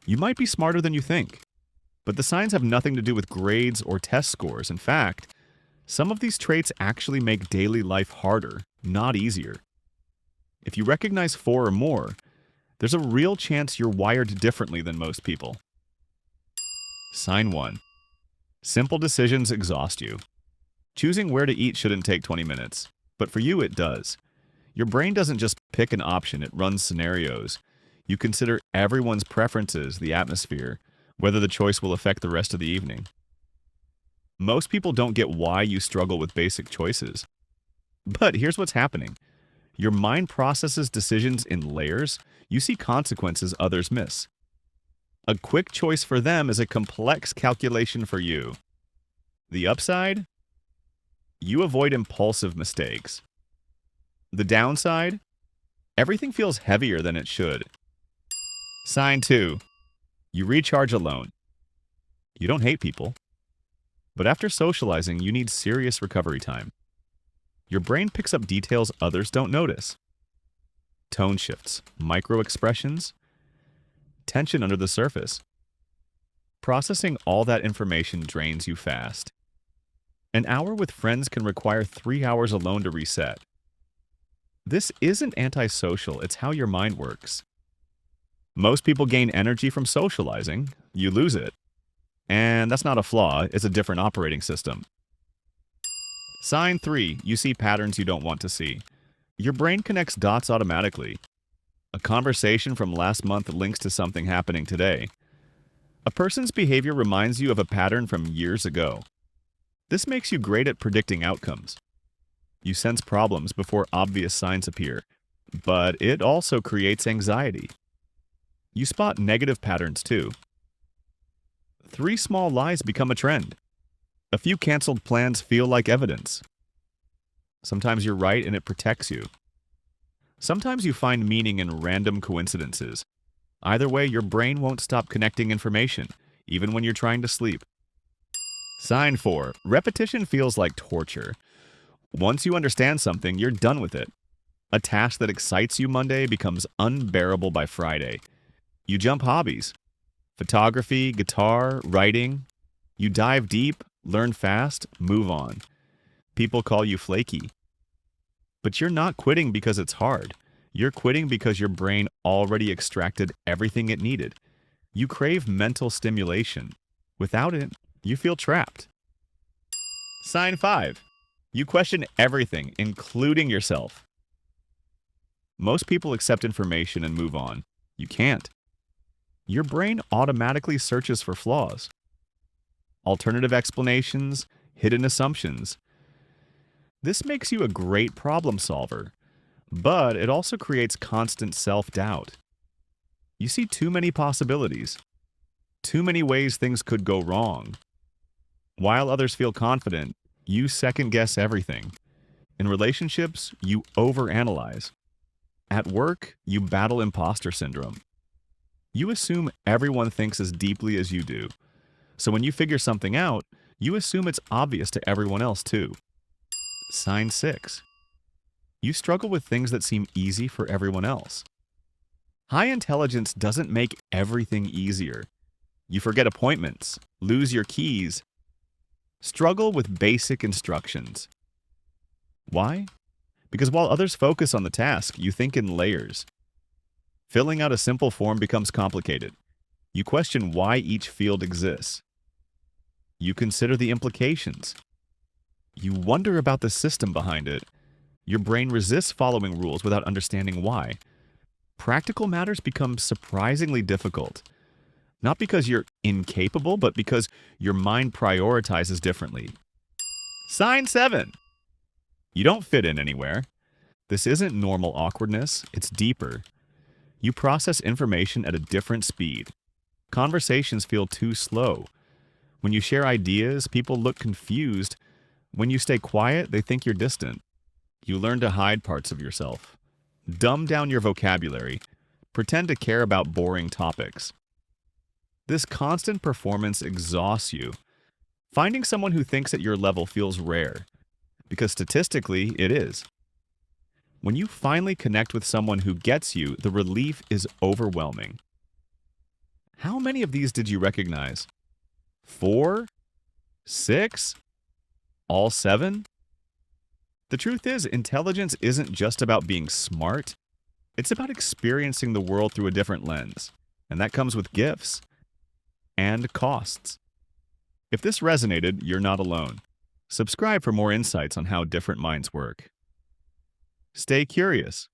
You might be smarter than you think, but the signs have nothing to do with grades or test scores. In fact, some of these traits actually make daily life harder, not easier. If you recognize four or more, there's a real chance you're wired differently than most people. Sign 1. Simple decisions exhaust you. Choosing where to eat shouldn't take 20 minutes, but for you it does. Your brain doesn't just pick an option, it runs scenarios. You consider everyone's preferences, the atmosphere, whether the choice will affect the rest of the evening. Most people don't get why you struggle with basic choices. But here's what's happening. Your mind processes decisions in layers. You see consequences others miss. A quick choice for them is a complex calculation for you. The upside? You avoid impulsive mistakes. The downside? Everything feels heavier than it should. Sign 2. You recharge alone. You don't hate people. But after socializing, you need serious recovery time. Your brain picks up details others don't notice. Tone shifts, micro expressions, tension under the surface. Processing all that information drains you fast. An hour with friends can require 3 hours alone to reset. This isn't antisocial, it's how your mind works. Most people gain energy from socializing, you lose it. And that's not a flaw, it's a different operating system. Sign 3. You see patterns you don't want to see. Your brain connects dots automatically. A conversation from last month links to something happening today. A person's behavior reminds you of a pattern from years ago. This makes you great at predicting outcomes. You sense problems before obvious signs appear, but it also creates anxiety. You spot negative patterns too. 3 small lies become a trend. A few canceled plans feel like evidence. Sometimes you're right and it protects you. Sometimes you find meaning in random coincidences. Either way, your brain won't stop connecting information, even when you're trying to sleep. Sign 4. Repetition feels like torture. Once you understand something, you're done with it. A task that excites you Monday becomes unbearable by Friday. You jump hobbies. Photography, guitar, writing. You dive deep, learn fast, move on. People call you flaky. But you're not quitting because it's hard. You're quitting because your brain already extracted everything it needed. You crave mental stimulation. Without it, you feel trapped. Sign 5. You question everything, including yourself. Most people accept information and move on. You can't. Your brain automatically searches for flaws. Alternative explanations, hidden assumptions. This makes you a great problem solver, but it also creates constant self-doubt. You see too many possibilities, too many ways things could go wrong. While others feel confident, you second-guess everything. In relationships, you overanalyze. At work, you battle imposter syndrome. You assume everyone thinks as deeply as you do. So when you figure something out, you assume it's obvious to everyone else too. Sign 6. You struggle with things that seem easy for everyone else. High intelligence doesn't make everything easier. You forget appointments, lose your keys, struggle with basic instructions. Why? Because while others focus on the task, you think in layers. Filling out a simple form becomes complicated. You question why each field exists. You consider the implications. You wonder about the system behind it. Your brain resists following rules without understanding why. Practical matters become surprisingly difficult. Not because you're incapable, but because your mind prioritizes differently. Sign 7. You don't fit in anywhere. This isn't normal awkwardness, it's deeper. You process information at a different speed. Conversations feel too slow. When you share ideas, people look confused. When you stay quiet, they think you're distant. You learn to hide parts of yourself. Dumb down your vocabulary. Pretend to care about boring topics. This constant performance exhausts you. Finding someone who thinks at your level feels rare, because statistically, it is. When you finally connect with someone who gets you, the relief is overwhelming. How many of these did you recognize? 4? 6? All 7? The truth is, intelligence isn't just about being smart. It's about experiencing the world through a different lens. And that comes with gifts and costs. If this resonated, you're not alone. Subscribe for more insights on how different minds work. Stay curious.